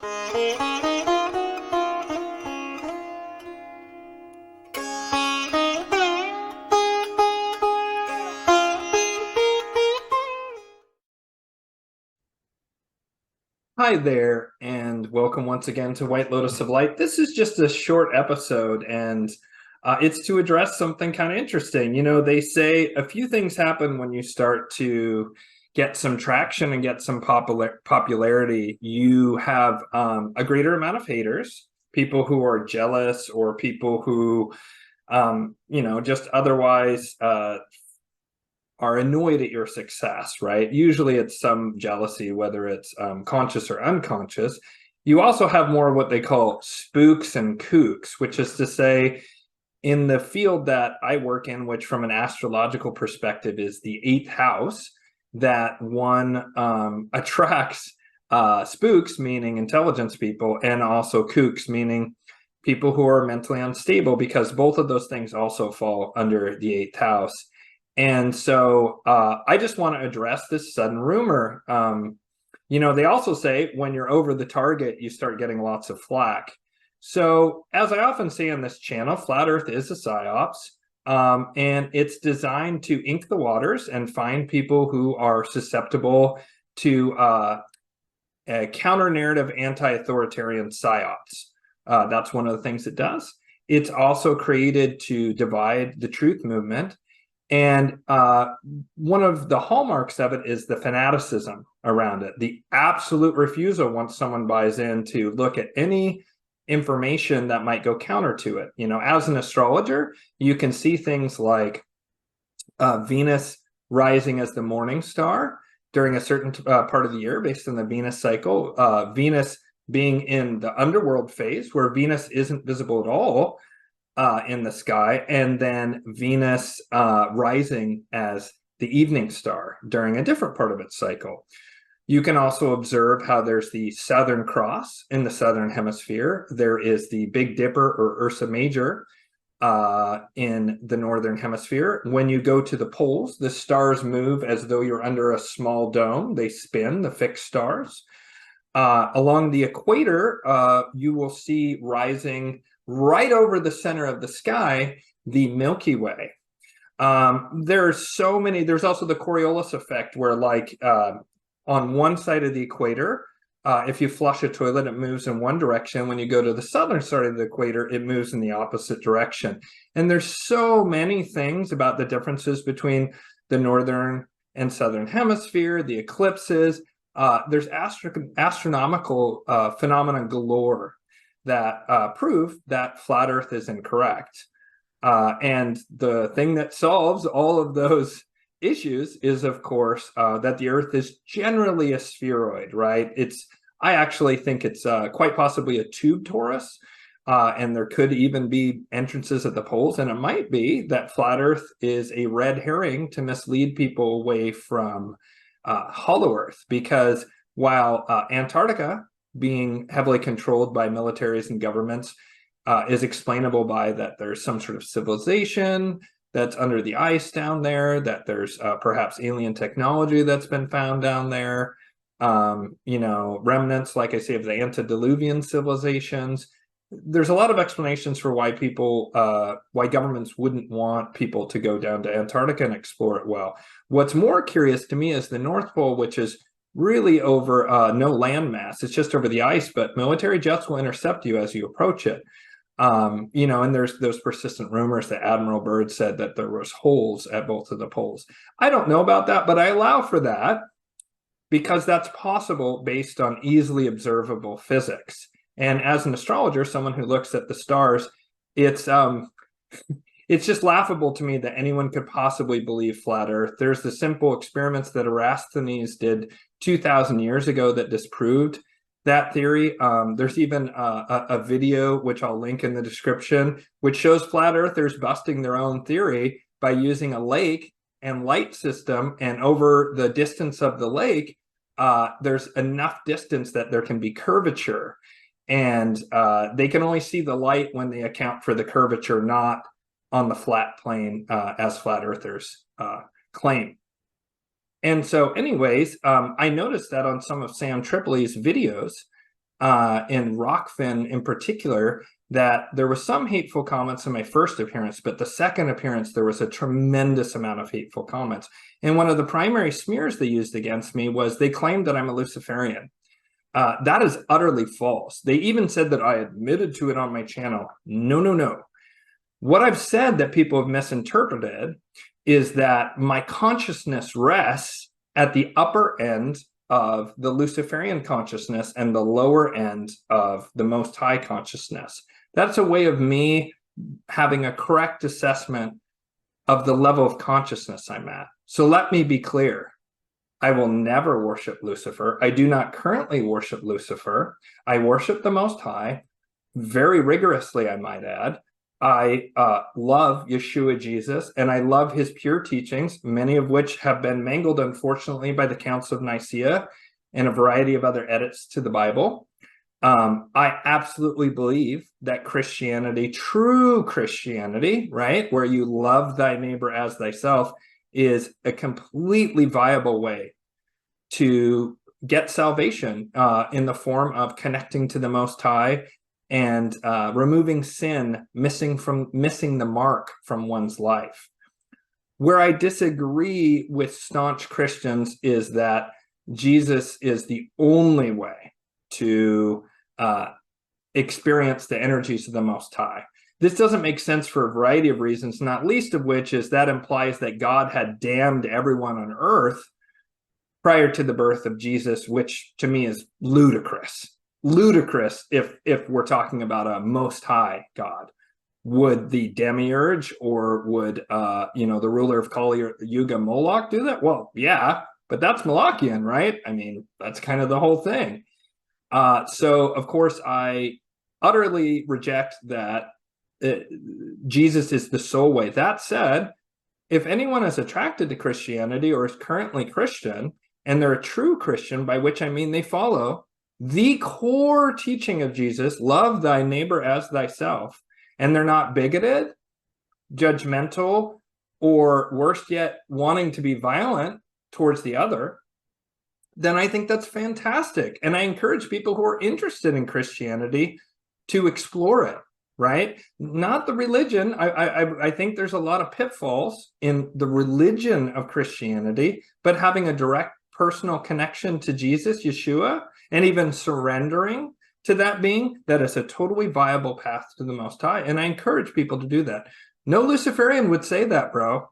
Hi there, and welcome once again to White Lotus of Light. This is just a short episode, and it's to address something kind of interesting. You know, they say a few things happen when you start to get some traction and get some popularity. You have a greater amount of haters, people who are jealous, or people who, just otherwise are annoyed at your success, right? Usually it's some jealousy, whether it's conscious or unconscious. You also have more of what they call spooks and kooks, which is to say, in the field that I work in, which from an astrological perspective is the 8th house, that one attracts spooks, meaning intelligence people, and also kooks, meaning people who are mentally unstable, because both of those things also fall under the 8th house. And so I just want to address this sudden rumor. They also say when you're over the target, you start getting lots of flack. So as I often say on this channel, Flat Earth is a psyops, and it's designed to ink the waters and find people who are susceptible to a counter-narrative anti-authoritarian psyops. That's one of the things it does. It's also created to divide the truth movement. And one of the hallmarks of it is the fanaticism around it, the absolute refusal once someone buys in to look at any information that might go counter to it. You know, as an astrologer, you can see things like Venus rising as the morning star during a certain part of the year based on the Venus cycle, Venus being in the underworld phase where Venus isn't visible at all in the sky, and then Venus rising as the evening star during a different part of its cycle. You can also observe how there's the Southern Cross in the Southern Hemisphere. There is the Big Dipper or Ursa Major in the Northern Hemisphere. When you go to the poles, the stars move as though you're under a small dome. They spin, the fixed stars. Along the equator, you will see rising right over the center of the sky, the Milky Way. There's so many. There's also the Coriolis effect, where like on one side of the equator, if you flush a toilet, it moves in one direction. When you go to the southern side of the equator, it moves in the opposite direction. And there's so many things about the differences between the northern and southern hemisphere, the eclipses. There's astronomical phenomena galore that prove that flat Earth is incorrect. And the thing that solves all of those issues is, of course, that the Earth is generally a spheroid, right? I actually think it's quite possibly a tube torus, and there could even be entrances at the poles, and it might be that flat Earth is a red herring to mislead people away from hollow Earth, because while Antarctica, being heavily controlled by militaries and governments, is explainable by that there's some sort of civilization that's under the ice down there, that there's perhaps alien technology that's been found down there, remnants, like I say, of the antediluvian civilizations. There's a lot of explanations for why why governments wouldn't want people to go down to Antarctica and explore it well. What's more curious to me is the North Pole, which is really over no land mass. It's just over the ice, but military jets will intercept you as you approach it. And there's those persistent rumors that Admiral Byrd said that there was holes at both of the poles. I don't know about that, but I allow for that because that's possible based on easily observable physics. And as an astrologer, someone who looks at the stars, it's just laughable to me that anyone could possibly believe flat Earth. There's the simple experiments that Eratosthenes did 2,000 years ago that disproved that theory. There's even a video, which I'll link in the description, which shows flat earthers busting their own theory by using a lake and light system. And over the distance of the lake, there's enough distance that there can be curvature. And they can only see the light when they account for the curvature, not on the flat plane, as flat earthers claim. And so anyways, I noticed that on some of Sam Tripoli's videos, in Rockfin in particular, that there was some hateful comments in my first appearance, but the second appearance, there was a tremendous amount of hateful comments. And one of the primary smears they used against me was they claimed that I'm a Luciferian. That is utterly false. They even said that I admitted to it on my channel. No, no, no. What I've said that people have misinterpreted is that my consciousness rests at the upper end of the Luciferian consciousness and the lower end of the Most High consciousness. That's a way of me having a correct assessment of the level of consciousness I'm at. So let me be clear. I will never worship Lucifer. I do not currently worship Lucifer. I worship the Most High very rigorously, I might add. I love Yeshua Jesus, and I love his pure teachings, many of which have been mangled, unfortunately, by the Council of Nicaea and a variety of other edits to the Bible. I absolutely believe that Christianity, true Christianity, right, where you love thy neighbor as thyself, is a completely viable way to get salvation in the form of connecting to the Most High and removing sin, missing the mark from one's life. Where I disagree with staunch Christians is that Jesus is the only way to experience the energies of the Most High. This doesn't make sense for a variety of reasons, not least of which is that implies that God had damned everyone on earth prior to the birth of Jesus, which to me is ludicrous. Ludicrous if we're talking about a Most High God. Would the demiurge or would the ruler of Kali Yuga Moloch do that? Well, yeah, but that's Molochian, right? I mean, that's kind of the whole thing. So of course I utterly reject that Jesus is the sole way. That said, if anyone is attracted to Christianity or is currently Christian, and they're a true Christian, by which I mean they follow the core teaching of Jesus, love thy neighbor as thyself, and they're not bigoted, judgmental, or worse yet, wanting to be violent towards the other, then I think that's fantastic. And I encourage people who are interested in Christianity to explore it, right? Not the religion. I think there's a lot of pitfalls in the religion of Christianity, but having a direct personal connection to Jesus, Yeshua, and even surrendering to that being, that is a totally viable path to the Most High. And I encourage people to do that. No Luciferian would say that, bro.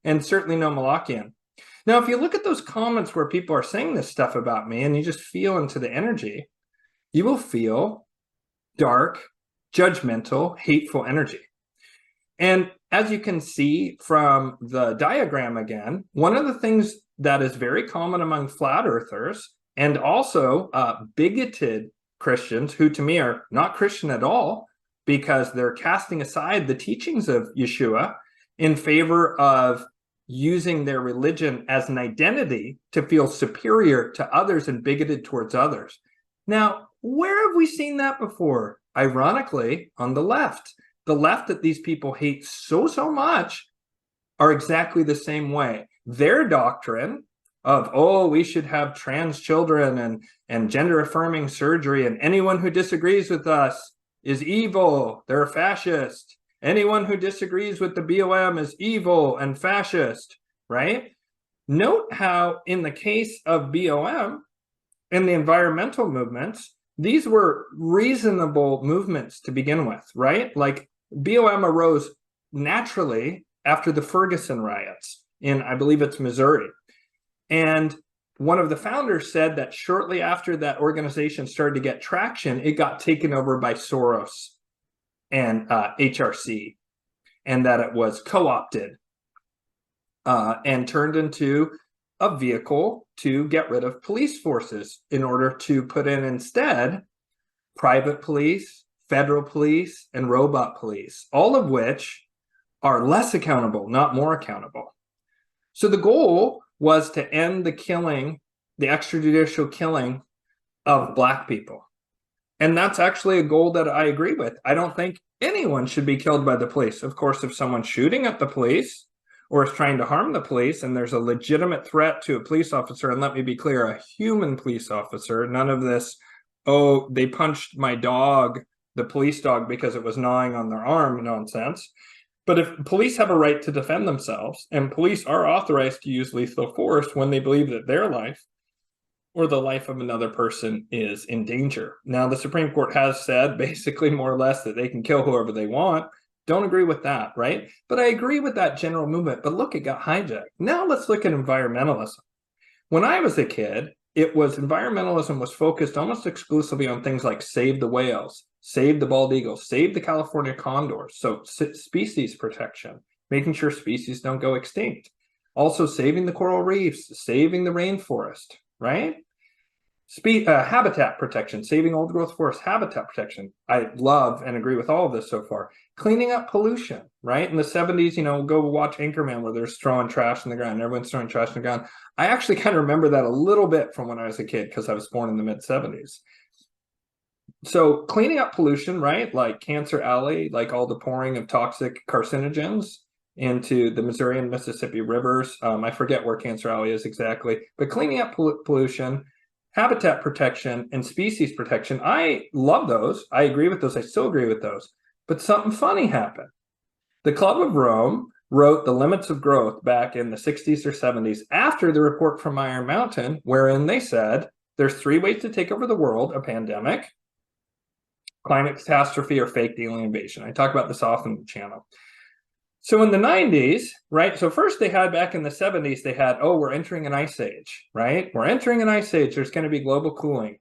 And certainly no Molochian. Now, if you look at those comments where people are saying this stuff about me and you just feel into the energy, you will feel dark, judgmental, hateful energy. And as you can see from the diagram again, one of the things that is very common among flat earthers and also bigoted Christians, who to me are not Christian at all because they're casting aside the teachings of Yeshua in favor of using their religion as an identity to feel superior to others and bigoted towards others. Now, where have we seen that before? Ironically, on the left. The left that these people hate so much are exactly the same way. Their doctrine of, oh, we should have trans children and gender-affirming surgery, and anyone who disagrees with us is evil, they're a fascist. Anyone who disagrees with the BOM is evil and fascist, right? Note how in the case of BOM and the environmental movements, these were reasonable movements to begin with, right? Like BOM arose naturally after the Ferguson riots in, I believe it's Missouri. And one of the founders said that shortly after that organization started to get traction, it got taken over by Soros and HRC, and that it was co-opted and turned into a vehicle to get rid of police forces in order to put in instead private police, federal police, and robot police, all of which are less accountable, not more accountable. So the goal was to end the killing, the extrajudicial killing of Black people. And that's actually a goal that I agree with. I don't think anyone should be killed by the police. Of course, if someone's shooting at the police or is trying to harm the police and there's a legitimate threat to a police officer, and let me be clear, a human police officer, none of this oh, they punched my dog, the police dog, because it was gnawing on their arm nonsense. But if police have a right to defend themselves, and police are authorized to use lethal force when they believe that their life or the life of another person is in danger. Now, the Supreme Court has said basically more or less that they can kill whoever they want. Don't agree with that, right? But I agree with that general movement. But look, it got hijacked. Now let's look at environmentalism. When I was a kid, environmentalism was focused almost exclusively on things like save the whales, save the bald eagles, save the California condors. So species protection, making sure species don't go extinct. Also saving the coral reefs, saving the rainforest, right? Habitat protection, saving old growth forest habitat protection. I love and agree with all of this so far. Cleaning up pollution, right? In the 70s, go watch Anchorman where they're throwing trash in the ground. Everyone's throwing trash in the ground. I actually kind of remember that a little bit from when I was a kid because I was born in the mid-70s. So cleaning up pollution, right? Like Cancer Alley, like all the pouring of toxic carcinogens into the Missouri and Mississippi rivers. I forget where Cancer Alley is exactly, but cleaning up pollution, habitat protection, and species protection. I love those. I agree with those. I still agree with those. But something funny happened. The Club of Rome wrote The Limits of Growth back in the 60s or 70s after the report from Iron Mountain, wherein they said there's 3 ways to take over the world: a pandemic, climate catastrophe, or fake alien invasion. I talk about this often on the channel. So in the 90s, right? So first they had, back in the 70s, they had, oh, we're entering an ice age, right? We're entering an ice age. There's going to be global cooling.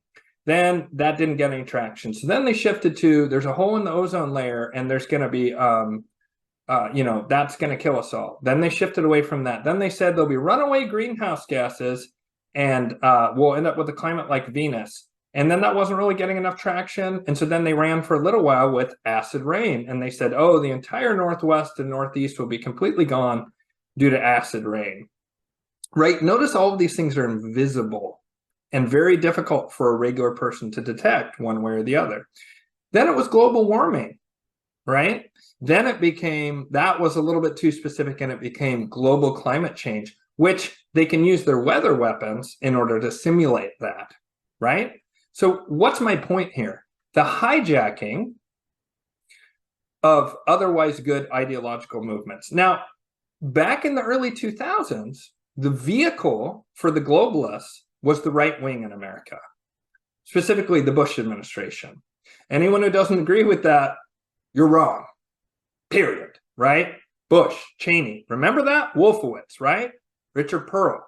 Then that didn't get any traction. So then they shifted to, there's a hole in the ozone layer and there's going to be, that's going to kill us all. Then they shifted away from that. Then they said there'll be runaway greenhouse gases and we'll end up with a climate like Venus. And then that wasn't really getting enough traction. And so then they ran for a little while with acid rain. And they said, oh, the entire Northwest and Northeast will be completely gone due to acid rain. Right? Notice all of these things are invisible and very difficult for a regular person to detect one way or the other. Then it was global warming, right? Then it became, that was a little bit too specific, and it became global climate change, which they can use their weather weapons in order to simulate that, right? So what's my point here? The hijacking of otherwise good ideological movements. Now, back in the early 2000s, the vehicle for the globalists was the right wing in America, specifically the Bush administration. Anyone who doesn't agree with that, you're wrong, period, right? Bush, Cheney, remember that? Wolfowitz, right? Richard Pearl.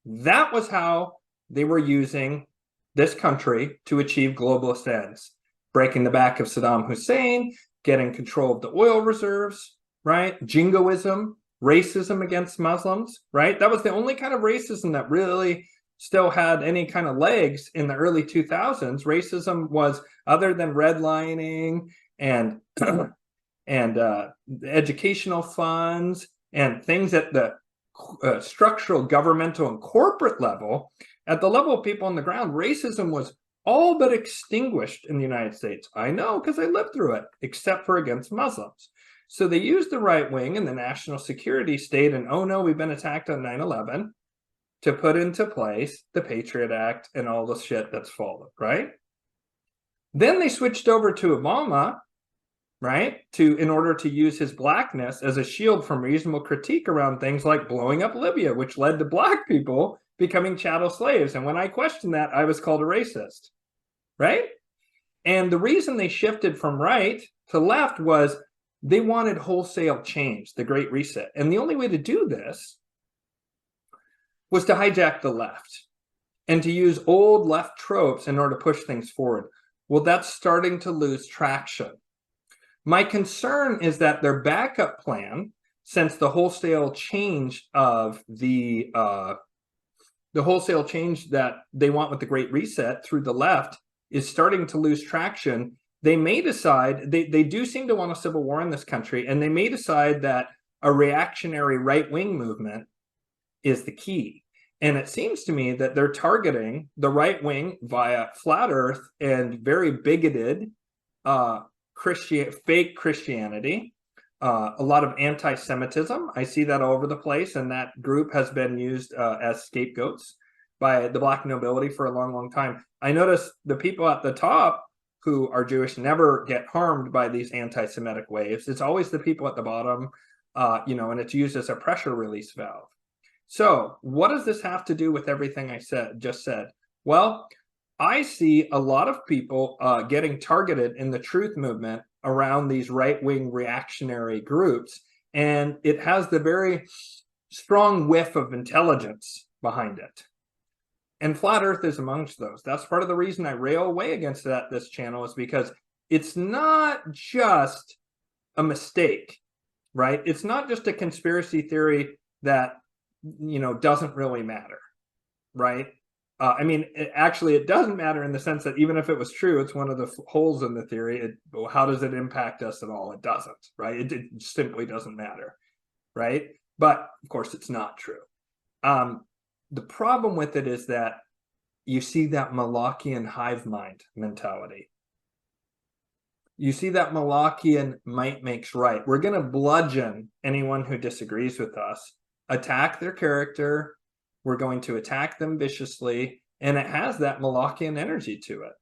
That was how they were using this country to achieve globalist ends, breaking the back of Saddam Hussein, getting control of the oil reserves, right? Jingoism, racism against Muslims, right? That was the only kind of racism that really still had any kind of legs in the early 2000s. Racism was, other than redlining and educational funds and things at the structural, governmental, and corporate level, at the level of people on the ground, racism was all but extinguished in the United States. I know, because I lived through it, except for against Muslims. So they used the right wing and the national security state, and oh no, we've been attacked on 9/11, to put into place the Patriot Act and all the shit that's followed, right? Then they switched over to Obama, right, in order to use his blackness as a shield from reasonable critique around things like blowing up Libya, which led to black people becoming chattel slaves. And when I questioned that, I was called a racist, right? And the reason they shifted from right to left was they wanted wholesale change, the Great Reset. And the only way to do this was to hijack the left and to use old left tropes in order to push things forward. Well, that's starting to lose traction. My concern is that their backup plan, since the wholesale change of the wholesale change that they want with the Great Reset through the left is starting to lose traction, they may decide, they do seem to want a civil war in this country, and they may decide that a reactionary right-wing movement is the key. And it seems to me that they're targeting the right wing via flat earth and very bigoted fake Christianity, a lot of anti-Semitism. I see that all over the place, and that group has been used as scapegoats by the black nobility for a long, long time. I notice the people at the top who are Jewish never get harmed by these anti-Semitic waves. It's always the people at the bottom, and it's used as a pressure release valve. So what does this have to do with everything I just said? Well, I see a lot of people getting targeted in the truth movement around these right-wing reactionary groups, and it has the very strong whiff of intelligence behind it. And flat earth is amongst those. That's part of the reason I rail away against this channel, is because it's not just a mistake, right? It's not just a conspiracy theory that, doesn't really matter, right? It doesn't matter in the sense that even if it was true, it's one of the holes in the theory. How does it impact us at all? It doesn't, right? It simply doesn't matter, right? But of course, it's not true. The problem with it is that you see that Molochian Hivemind mentality. You see that Molochian might makes right. We're going to bludgeon anyone who disagrees with us, attack their character. We're going to attack them viciously. And it has that Molochian energy to it.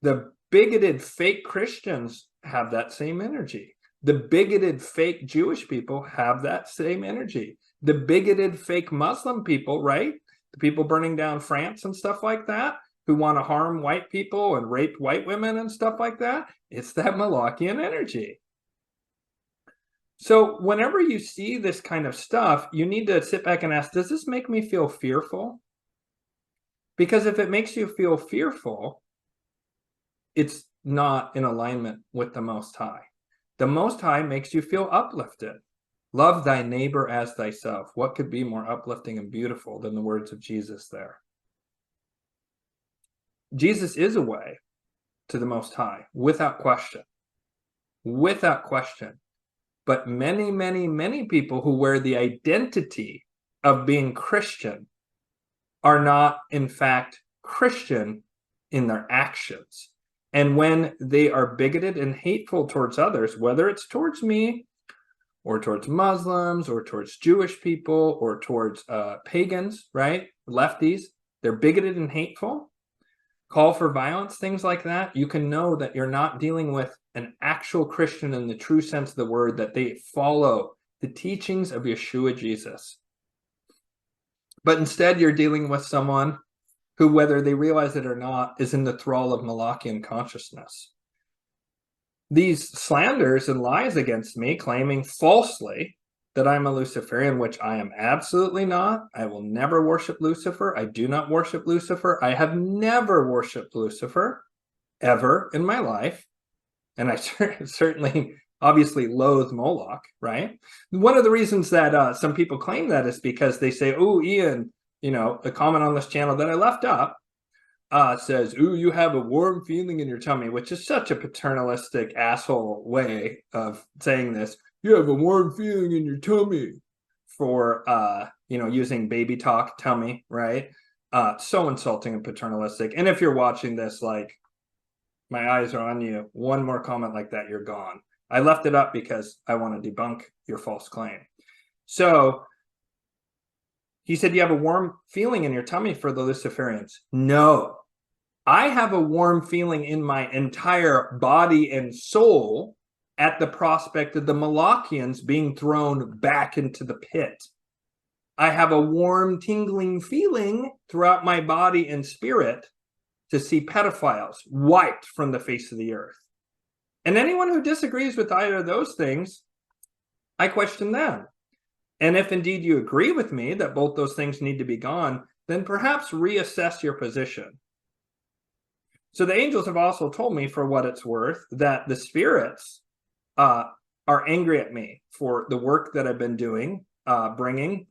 The bigoted fake Christians have that same energy. The bigoted fake Jewish people have that same energy. The bigoted fake Muslim people, right? The people burning down France and stuff like that, who want to harm white people and rape white women and stuff like that. It's that Molochian energy. So whenever you see this kind of stuff, you need to sit back and ask, does this make me feel fearful? Because if it makes you feel fearful, it's not in alignment with the Most High. The Most High makes you feel uplifted. Love thy neighbor as thyself. What could be more uplifting and beautiful than the words of Jesus there? Jesus is a way to the Most High, without question. Without question. But many, many, many people who wear the identity of being Christian are not, in fact, Christian in their actions. And when they are bigoted and hateful towards others, whether it's towards me, or towards Muslims, or towards Jewish people, or towards pagans, right? Lefties, they're bigoted and hateful, call for violence, things like that, you can know that you're not dealing with an actual Christian in the true sense of the word, that they follow the teachings of Yeshua Jesus. But instead, you're dealing with someone who, whether they realize it or not, is in the thrall of Malakian consciousness. These slanders and lies against me, claiming falsely that I'm a Luciferian, which I am absolutely not. I will never worship Lucifer. I do not worship Lucifer. I have never worshiped Lucifer, ever in my life. And I certainly, obviously, loathe Moloch, right? One of the reasons that some people claim that is because they say, oh, Ian, a comment on this channel that I left up, says, ooh, you have a warm feeling in your tummy, which is such a paternalistic asshole way of saying this. You have a warm feeling in your tummy for, using baby talk tummy, right? So insulting and paternalistic. And if you're watching this, like, my eyes are on you. One more comment like that, you're gone. I left it up because I want to debunk your false claim. So he said, you have a warm feeling in your tummy for the Luciferians. No, I have a warm feeling in my entire body and soul at the prospect of the Molochians being thrown back into the pit. I have a warm, tingling feeling throughout my body and spirit to see pedophiles wiped from the face of the earth. And anyone who disagrees with either of those things, I question them. And if indeed you agree with me that both those things need to be gone, then perhaps reassess your position. So the angels have also told me, for what it's worth, that the spirits are angry at me for the work that I've been doing, bringing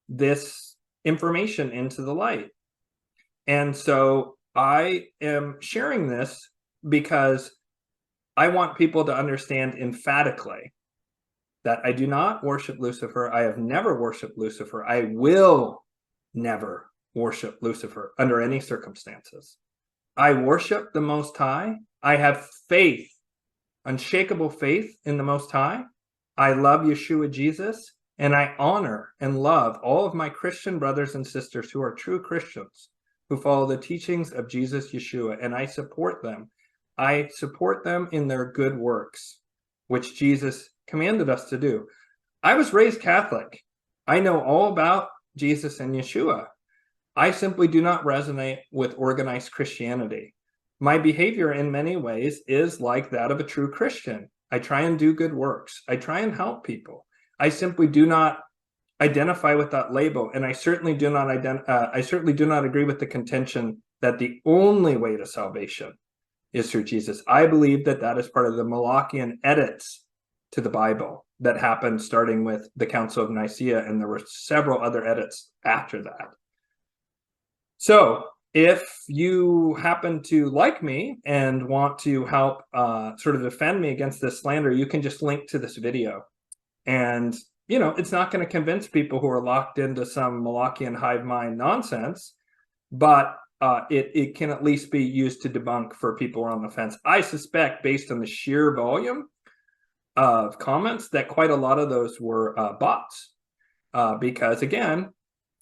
this information into the light. And so I am sharing this because I want people to understand emphatically that I do not worship Lucifer. I have never worshiped Lucifer. I will never worship Lucifer under any circumstances. I worship the Most High. I have faith, unshakable faith in the Most High. I love Yeshua Jesus. And I honor and love all of my Christian brothers and sisters who are true Christians, who follow the teachings of Jesus Yeshua, and I support them. I support them in their good works, which Jesus commanded us to do. I was raised Catholic. I know all about Jesus and Yeshua. I simply do not resonate with organized Christianity. My behavior in many ways is like that of a true Christian. I try and do good works. I try and help people. I simply do not identify with that label, and I certainly do not agree with the contention that the only way to salvation is through Jesus. I believe that that is part of the Molochian edits to the Bible that happened starting with the Council of Nicaea, and there were several other edits after that. So if you happen to like me and want to help sort of defend me against this slander, you can just link to this video. And, you know, it's not going to convince people who are locked into some Molochian Hivemind nonsense, but it can at least be used to debunk for people who are on the fence. I suspect, based on the sheer volume of comments, that quite a lot of those were bots, because again,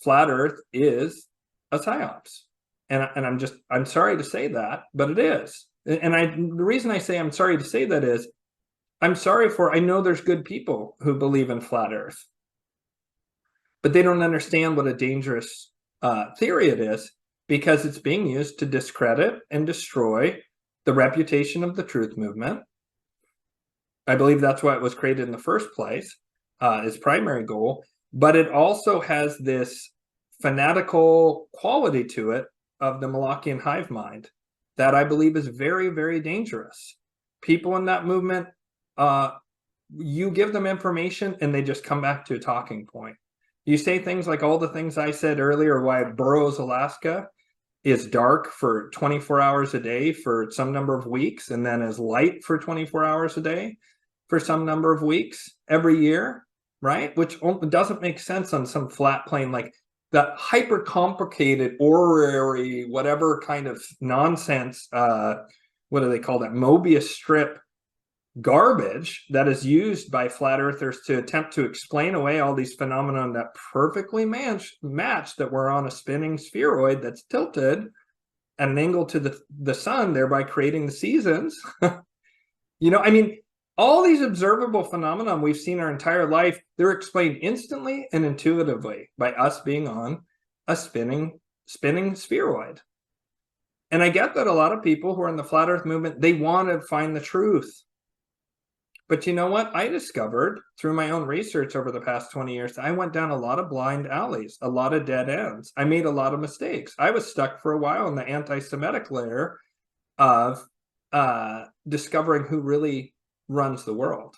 flat Earth is a psyops, and I'm sorry to say that, but it is. And the reason I say I'm sorry to say that is I know there's good people who believe in flat Earth, but they don't understand what a dangerous theory it is, because it's being used to discredit and destroy the reputation of the truth movement. I believe that's why it was created in the first place, its primary goal, but it also has this fanatical quality to it of the Malakian Hivemind that I believe is very, very dangerous. People in that movement, you give them information and they just come back to a talking point. You say things like all the things I said earlier, why Burroughs, Alaska is dark for 24 hours a day for some number of weeks, and then is light for 24 hours a day for some number of weeks every year, right? Which doesn't make sense on some flat plane, like that hyper complicated orrery, whatever kind of nonsense, what do they call that? Mobius strip garbage that is used by flat earthers to attempt to explain away all these phenomena that perfectly match that we're on a spinning spheroid that's tilted at an angle to the sun, thereby creating the seasons. You know, I mean, all these observable phenomena we've seen our entire life, they're explained instantly and intuitively by us being on a spinning spheroid. And I get that a lot of people who are in the flat earth movement, they want to find the truth. But you know what? I discovered through my own research over the past 20 years, I went down a lot of blind alleys, a lot of dead ends. I made a lot of mistakes. I was stuck for a while in the anti-Semitic layer of discovering who really runs the world,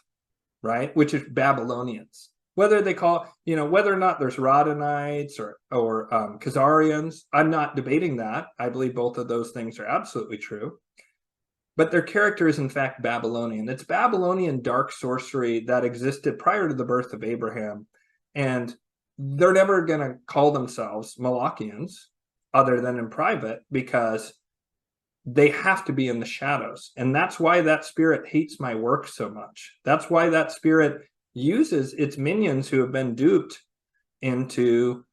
right? Which is Babylonians. Whether they call, you know, whether or not there's Radhanites or Khazarians, I'm not debating that. I believe both of those things are absolutely true. But their character is in fact Babylonian. It's Babylonian dark sorcery that existed prior to the birth of Abraham. And they're never going to call themselves Molochians other than in private, because they have to be in the shadows. And that's why that spirit hates my work so much. That's why that spirit uses its minions who have been duped into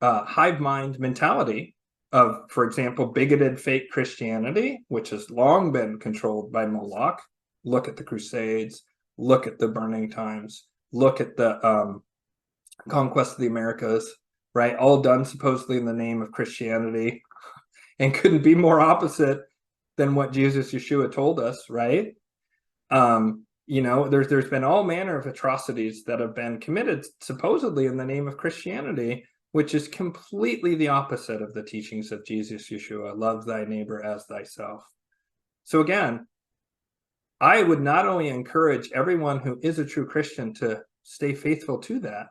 hive mind mentality of, for example, bigoted fake Christianity, which has long been controlled by Moloch. Look at the Crusades, look at the Burning Times, look at the conquest of the Americas, right? All done supposedly in the name of Christianity, and couldn't be more opposite than what Jesus Yeshua told us, right? You know, there's been all manner of atrocities that have been committed supposedly in the name of Christianity, which is completely the opposite of the teachings of Jesus Yeshua. Love thy neighbor as thyself. So again, I would not only encourage everyone who is a true Christian to stay faithful to that,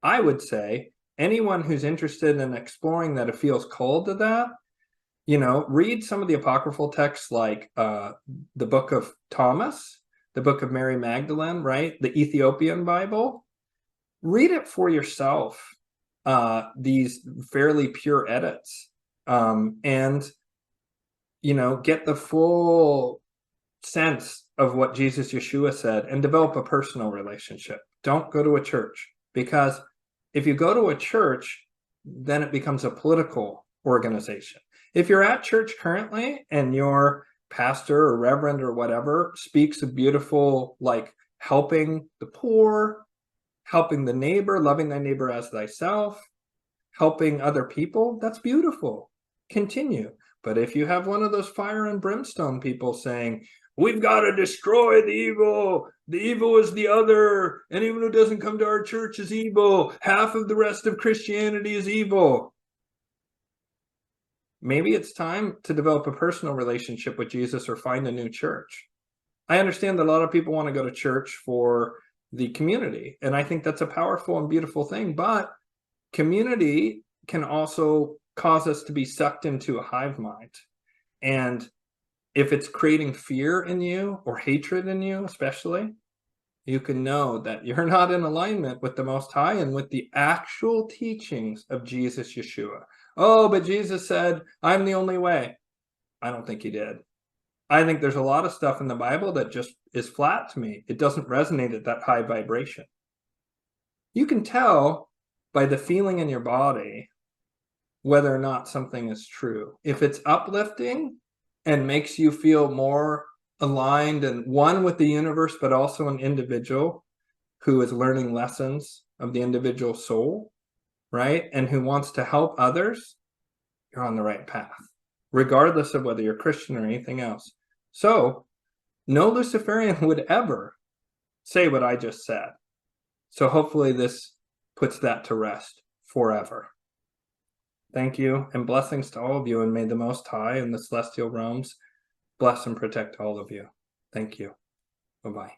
I would say anyone who's interested in exploring that, or feels called to that, you know, read some of the apocryphal texts like the book of Thomas, the book of Mary Magdalene, right? The Ethiopian Bible. Read it for yourself. These fairly pure edits, and, you know, get the full sense of what Jesus Yeshua said and develop a personal relationship. don't go to a church, because if you go to a church, then it becomes a political organization. If you're at church currently and your pastor or reverend or whatever speaks a beautiful, like helping the poor, helping the neighbor, loving thy neighbor as thyself, helping other people, that's beautiful. Continue. But if you have one of those fire and brimstone people saying, we've got to destroy the evil is the other, anyone who doesn't come to our church is evil, half of the rest of Christianity is evil. Maybe it's time to develop a personal relationship with Jesus or find a new church. I understand that a lot of people want to go to church for the community, and I think that's a powerful and beautiful thing, but community can also cause us to be sucked into a hive mind. And if it's creating fear in you or hatred in you, especially, you can know that you're not in alignment with the Most High and with the actual teachings of Jesus Yeshua. Oh, but Jesus said, I'm the only way. I don't think he did. I think there's a lot of stuff in the Bible that just is flat to me. It doesn't resonate at that high vibration. You can tell by the feeling in your body whether or not something is true. If it's uplifting and makes you feel more aligned and one with the universe, but also an individual who is learning lessons of the individual soul, right? And who wants to help others, you're on the right path, regardless of whether you're Christian or anything else. So no Luciferian would ever say what I just said. So hopefully this puts that to rest forever. Thank you, and blessings to all of you, and may the Most High and the celestial realms bless and protect all of you. Thank you. Bye-bye.